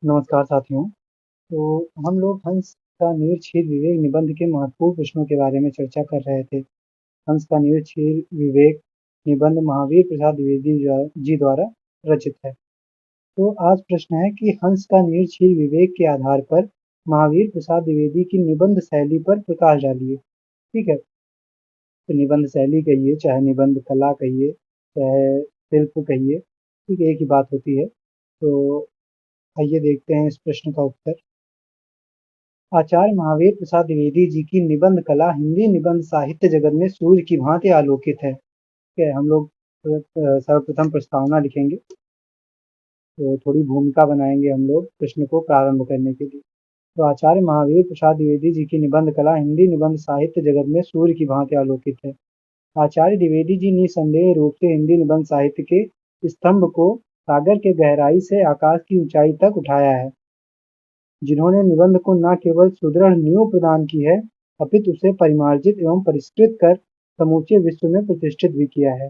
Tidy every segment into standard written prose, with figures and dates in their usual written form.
नमस्कार साथियों। तो हम लोग हंस का नीड़ विवेक निबंध के महत्वपूर्ण प्रश्नों के बारे में चर्चा कर रहे थे। हंस का नीड़ विवेक निबंध महावीर प्रसाद द्विवेदी जी द्वारा रचित है। तो आज प्रश्न है कि हंस का नीड़ विवेक के आधार पर महावीर प्रसाद द्विवेदी की निबंध शैली पर प्रकाश डालिए। ठीक है, तो निबंध शैली कहिए, चाहे निबंध कला कहिए, चाहे शिल्प कहिए, ठीक है, एक ही बात होती है। तो आइए देखते हैं इस प्रश्न का उत्तर। आचार्य महावीर प्रसाद द्विवेदी जी की निबंध कला हिंदी निबंध साहित्य जगत में सूर्य की भांति आलोकित है। ठीक है, हम लोग सर्वप्रथम प्रस्तावना लिखेंगे, तो थोड़ी भूमिका बनाएंगे हम लोग प्रश्न को प्रारंभ करने के लिए। तो आचार्य महावीर प्रसाद द्विवेदी जी की निबंध कला हिंदी निबंध साहित्य जगत में सूर्य की भांति आलोकित है। आचार्य द्विवेदी जी निसंदेह रूप से हिंदी निबंध साहित्य के स्तंभ को सागर के गहराई से आकाश की ऊंचाई तक उठाया है, जिन्होंने निबंध को न केवल सुदृढ़ नींव प्रदान की है, अपितु उसे परिमार्जित एवं परिष्कृत कर समूचे विश्व में प्रतिष्ठित भी किया है।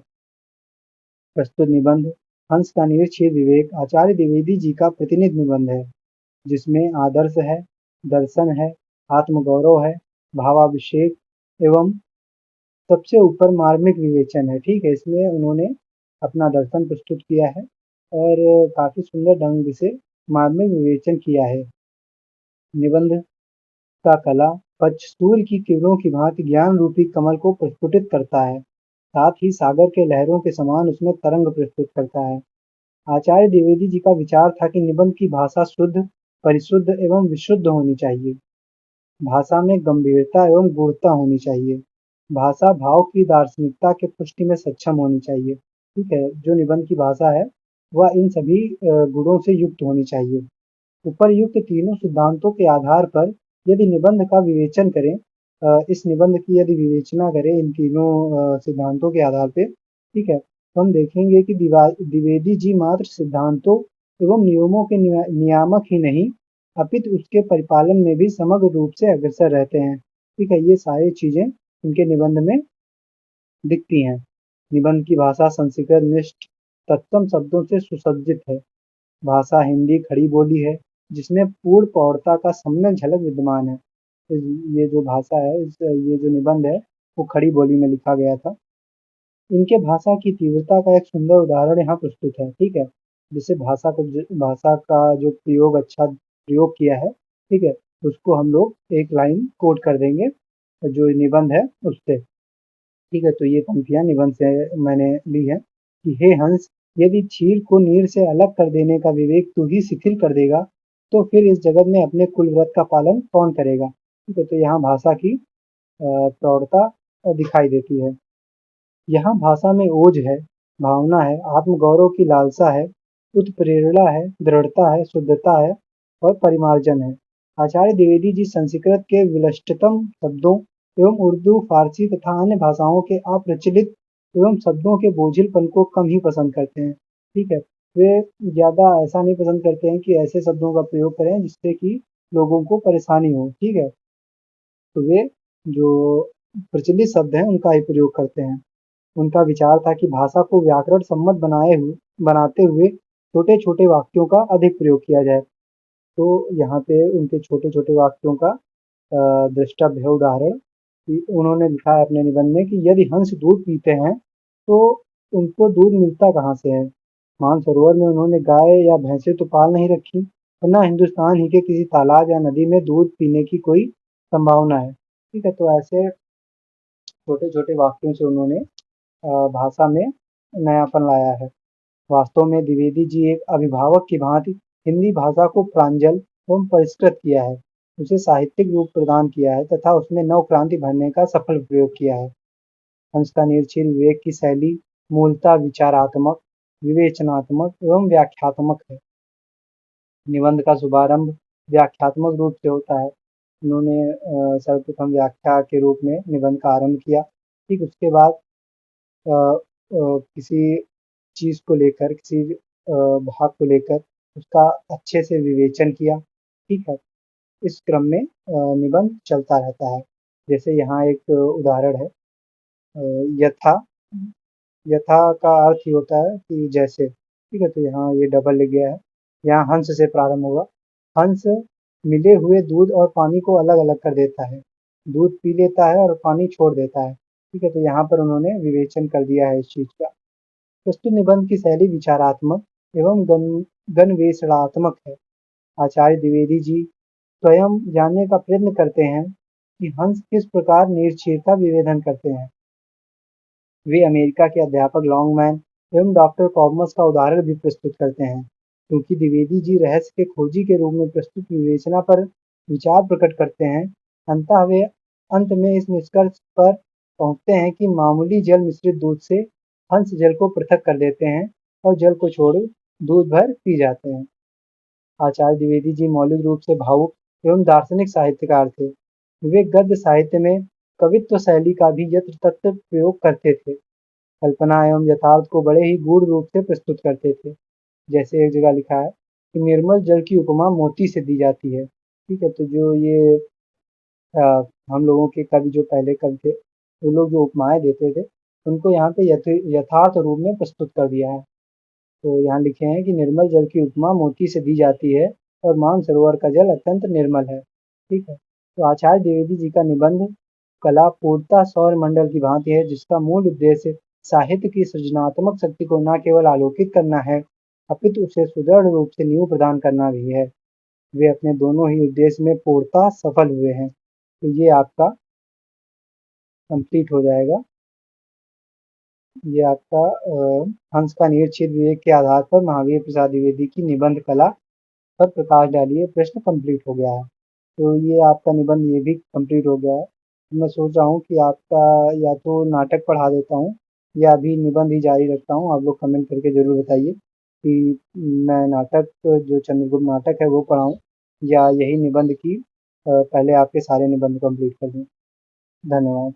प्रस्तुत निबंध हंस का नीड़ विवेक आचार्य द्विवेदी जी का प्रतिनिधि निबंध है, जिसमें आदर्श है, दर्शन है, आत्मगौरव है, भावाभिषेक एवं सबसे ऊपर मार्मिक विवेचन है। ठीक है, इसमें उन्होंने अपना दर्शन प्रस्तुत किया है और काफी सुंदर ढंग से मार्मिक विवेचन किया है। निबंध का कला पक्ष सूर्य की किरणों की भांति ज्ञान रूपी कमल को प्रस्फुटित करता है, साथ ही सागर के लहरों के समान उसमें तरंग प्रस्तुत करता है। आचार्य द्विवेदी जी का विचार था कि निबंध की भाषा शुद्ध, परिशुद्ध एवं विशुद्ध होनी चाहिए। भाषा में गंभीरता एवं गूढ़ता होनी चाहिए। भाषा भाव की दार्शनिकता के पुष्टि में सक्षम होनी चाहिए। ठीक है, जो निबंध की भाषा है वह इन सभी गुणों से युक्त होनी चाहिए। उपर्युक्त तीनों सिद्धांतों के आधार पर यदि निबंध का विवेचन करें, इस निबंध की यदि विवेचना करें इन तीनों सिद्धांतों के आधार पे, ठीक है, तो हम देखेंगे कि द्विवेदी जी मात्र सिद्धांतों एवं नियमों के नियामक ही नहीं, अपितु उसके परिपालन में भी समग्र रूप से अग्रसर रहते हैं। ठीक है, ये सारी चीजें इनके निबंध में दिखती हैं। निबंध की भाषा संस्कृत निष्ठ तत्सम शब्दों से सुसज्जित है। भाषा हिंदी खड़ी बोली है, जिसमें पूर्ण प्रौढ़ता का सम्यक झलक विद्यमान है। ये जो भाषा है, ये जो निबंध है, वो खड़ी बोली में लिखा गया था। इनके भाषा की तीव्रता का एक सुंदर उदाहरण यहाँ प्रस्तुत है। ठीक है, जिससे भाषा का जो प्रयोग अच्छा प्रयोग किया है, ठीक है, उसको हम लोग एक लाइन कोट कर देंगे जो निबंध है उससे। ठीक है, तो ये पंक्तियां निबंध से मैंने ली है कि हे हंस, यदि क्षीर को नीर से अलग कर देने का विवेक तू ही शिथिल कर देगा, तो फिर इस जगत में अपने कुल व्रत का पालन कौन करेगा। ठीक है, तो यहाँ भाषा की प्रौढ़ता दिखाई देती है। यहाँ भाषा में ओज है, भावना है, आत्मगौरव की लालसा है, उत्प्रेरणा है, दृढ़ता है, शुद्धता है और परिमार्जन है। आचार्य द्विवेदी जी संस्कृत के विलष्टतम शब्दों एवं उर्दू, फारसी तथा अन्य भाषाओं के अप्रचलित एवं शब्दों के बोझिलपन को कम ही पसंद करते हैं। ठीक है, वे ज़्यादा ऐसा नहीं पसंद करते हैं कि ऐसे शब्दों का प्रयोग करें जिससे कि लोगों को परेशानी हो। ठीक है, तो वे जो प्रचलित शब्द हैं उनका ही प्रयोग करते हैं। उनका विचार था कि भाषा को व्याकरण सम्मत बनाते हुए छोटे छोटे वाक्यों का अधिक प्रयोग किया जाए। तो यहाँ पे उनके छोटे छोटे वाक्यों का द्रष्टव्य है उदाहरण कि उन्होंने लिखा है अपने निबंध में कि यदि हंस दूध पीते हैं तो उनको दूध मिलता कहाँ से है। मानसरोवर में उन्होंने गाय या भैंसे तो पाल नहीं रखी, और न हिंदुस्तान ही के किसी तालाब या नदी में दूध पीने की कोई संभावना है। ठीक है, तो ऐसे छोटे छोटे वाक्यों से उन्होंने भाषा में नयापन लाया है। वास्तव में द्विवेदी जी एक अभिभावक की भांति हिंदी भाषा को प्रांजल एवं परिष्कृत किया है, उसे साहित्यिक रूप प्रदान किया है तथा उसमें नव क्रांति भरने का सफल प्रयोग किया है। हंस का निर्छीर विवेक की शैली मूलतः विचारात्मक, विवेचनात्मक एवं व्याख्यात्मक है। निबंध का शुभारंभ व्याख्यात्मक रूप से होता है। उन्होंने सर्वप्रथम व्याख्या के रूप में निबंध का आरंभ किया। ठीक उसके बाद किसी चीज़ को लेकर, किसी भाग को लेकर उसका अच्छे से विवेचन किया। ठीक है, इस क्रम में निबंध चलता रहता है। जैसे यहाँ एक उदाहरण है, यथा। यथा का अर्थ ही होता है कि जैसे। ठीक है, तो यहाँ ये डबल लिख गया है। यहाँ हंस से प्रारंभ होगा। हंस मिले हुए दूध और पानी को अलग-अलग कर देता है। दूध पी लेता है और पानी छोड़ देता है। ठीक है, तो यहाँ पर उन्होंने विवेचन कर दिया है इस चीज़ का। प्रस्तुत निबंध की शैली विचारात्मक एवं गणवेशणात्मक है। आचार्य द्विवेदी जी स्वयं जानने का प्रयत्न करते हैं कि हंस किस प्रकार निरक्षीर का विभेदन करते हैं। वे अमेरिका के अध्यापक लॉन्गमैन एवं डॉक्टर कॉमर्स का उदाहरण भी प्रस्तुत करते हैं, क्योंकि द्विवेदी जी रहस्य के खोजी के रूप में प्रस्तुत विवेचना पर विचार प्रकट करते हैं। अंततः वे अंत में इस निष्कर्ष पर पहुंचते हैं कि मामूली जल मिश्रित दूध से हंस जल को पृथक कर देते हैं और जल को छोड़ दूध भर पी जाते हैं। आचार्य द्विवेदी जी मौलिक रूप से भावुक एवं दार्शनिक साहित्यकार थे। वे गद्य साहित्य में कवित्व शैली का भी यत्र तत्र प्रयोग करते थे। कल्पना एवं यथार्थ को बड़े ही गूढ़ रूप से प्रस्तुत करते थे। जैसे एक जगह लिखा है कि निर्मल जल की उपमा मोती से दी जाती है। ठीक है, तो जो ये अ, हम लोगों के कवि जो पहले कवि थे, वो लोग जो उपमाएं देते थे, उनको यहाँ पे यथार्थ रूप में प्रस्तुत कर दिया है। तो यहाँ लिखे हैं कि निर्मल जल की उपमा मोती से दी जाती है और मानसरोवर का जल अत्यंत निर्मल है। ठीक है, तो आचार्य द्विवेदी जी का निबंध कला पूर्णतः सौर मंडल की भांति है, जिसका मूल उद्देश्य साहित्य की सृजनात्मक शक्ति को न केवल आलोकित करना है, अपितु उसे सुदृढ़ रूप से नींव प्रदान करना भी है। वे अपने दोनों ही उद्देश्य में पूर्णतः सफल हुए हैं। तो ये आपका कंप्लीट हो जाएगा। ये आपका हंस का निरक्षीर विवेक के आधार पर महावीर प्रसाद द्विवेदी की निबंध कला पर प्रकाश डालिए प्रश्न कंप्लीट हो गया है। तो ये आपका निबंध ये भी कंप्लीट हो गया है। मैं सोच रहा हूँ कि आपका या तो नाटक पढ़ा देता हूँ या अभी निबंध ही जारी रखता हूँ। आप लोग कमेंट करके ज़रूर बताइए कि मैं नाटक जो चंद्रगुप्त नाटक है वो पढ़ाऊँ या यही निबंध की पहले आपके सारे निबंध कंप्लीट कर दूँ। धन्यवाद।